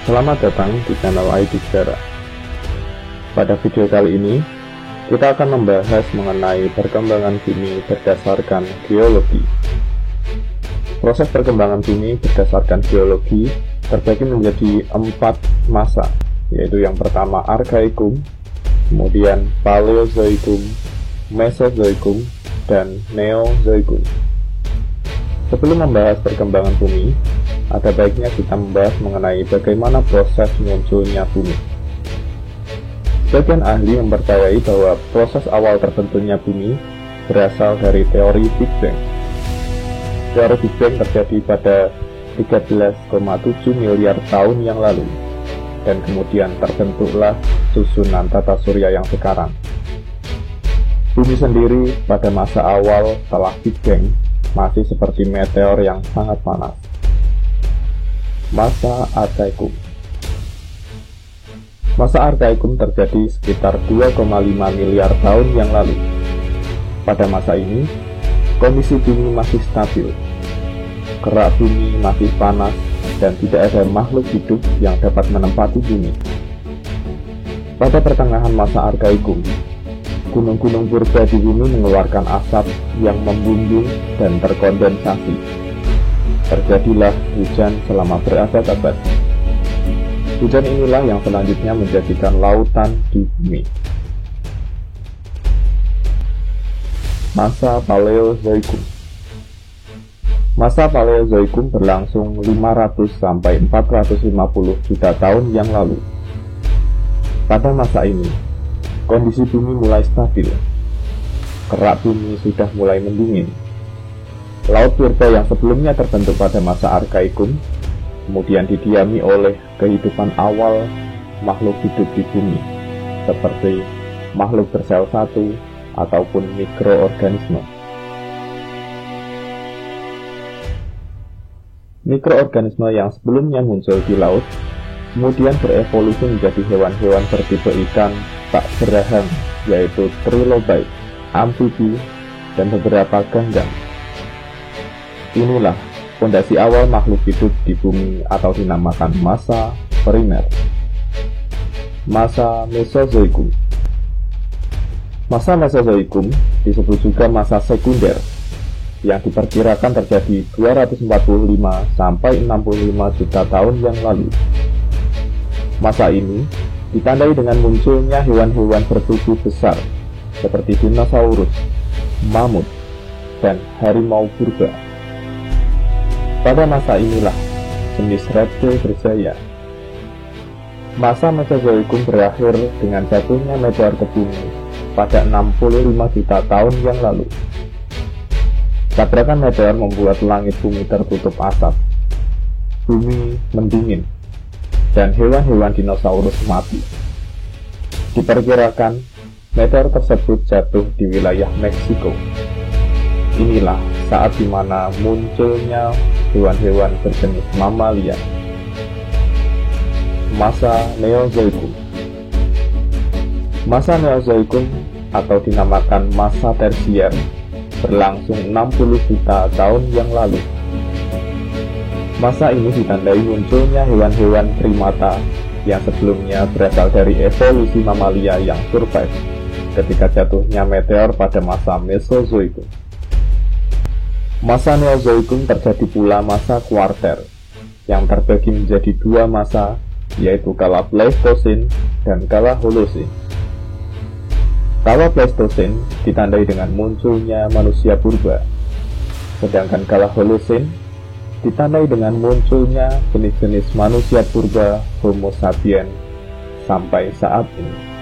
Selamat datang di channel IT Sejarah. Pada video kali ini, kita akan membahas mengenai perkembangan bumi berdasarkan geologi. Proses perkembangan bumi berdasarkan geologi terbagi menjadi 4 masa, yaitu yang pertama Archaikum, kemudian Paleozoikum, Mesozoikum, dan Neozoikum. Sebelum membahas perkembangan bumi, ada baiknya kita membahas mengenai bagaimana proses munculnya bumi. Sebagian ahli mempercayai bahwa proses awal terbentuknya bumi berasal dari teori Big Bang. Teori Big Bang terjadi pada 13,7 miliar tahun yang lalu, dan kemudian terbentuklah susunan tata surya yang sekarang. Bumi sendiri pada masa awal setelah Big Bang masih seperti meteor yang sangat panas. Masa Archaikum. Masa Archaikum terjadi sekitar 2,5 miliar tahun yang lalu. Pada masa ini, kondisi bumi masih stabil. Kerak bumi masih panas dan tidak ada makhluk hidup yang dapat menempati bumi. Pada pertengahan masa Archaikum, gunung-gunung purba di bumi mengeluarkan asap yang membumbung dan terkondensasi. Terjadilah hujan selama berabad-abad. Hujan inilah yang selanjutnya menjadikan lautan di bumi. Masa Paleozoikum. Masa Paleozoikum berlangsung 500-450 juta tahun yang lalu. Pada masa ini, kondisi bumi mulai stabil. Kerak bumi sudah mulai mendingin. Laut purba yang sebelumnya terbentuk pada masa Archaikum kemudian didiami oleh kehidupan awal makhluk hidup di bumi, seperti makhluk bersel satu ataupun mikroorganisme. Mikroorganisme yang sebelumnya muncul di laut kemudian berevolusi menjadi hewan-hewan bertipe ikan tak geraham, yaitu trilobite, amfibi, dan beberapa ganggang. Inilah fondasi awal makhluk hidup di bumi atau dinamakan masa primer. Masa Mesozoikum. Masa Mesozoikum disebut juga masa sekunder, yang diperkirakan terjadi 245-65 juta tahun yang lalu. Masa ini ditandai dengan munculnya hewan-hewan bertubuh besar seperti dinosaurus, mamut, dan harimau purba. Pada masa inilah jenis reptil berjaya. Masa Mesozoikum berakhir dengan jatuhnya meteor ke bumi pada 65 juta tahun yang lalu. Tabrakan meteor membuat langit bumi tertutup asap, bumi mendingin, dan hewan-hewan dinosaurus mati. Diperkirakan meteor tersebut jatuh di wilayah Meksiko. Inilah saat dimana munculnya hewan-hewan berjenis mamalia. Masa Neozoikum. Masa Neozoikum atau dinamakan masa tersier berlangsung 60 juta tahun yang lalu. Masa ini ditandai munculnya hewan-hewan primata yang sebelumnya berasal dari evolusi mamalia yang survive ketika jatuhnya meteor pada masa Mesozoikum. Masa Neozoikum terjadi pula masa kuarter yang terbagi menjadi 2 masa, yaitu kala Pleistosen dan kala Holosen. Kala Pleistosen ditandai dengan munculnya manusia purba, sedangkan kala Holosen ditandai dengan munculnya jenis-jenis manusia purba Homo sapiens sampai saat ini.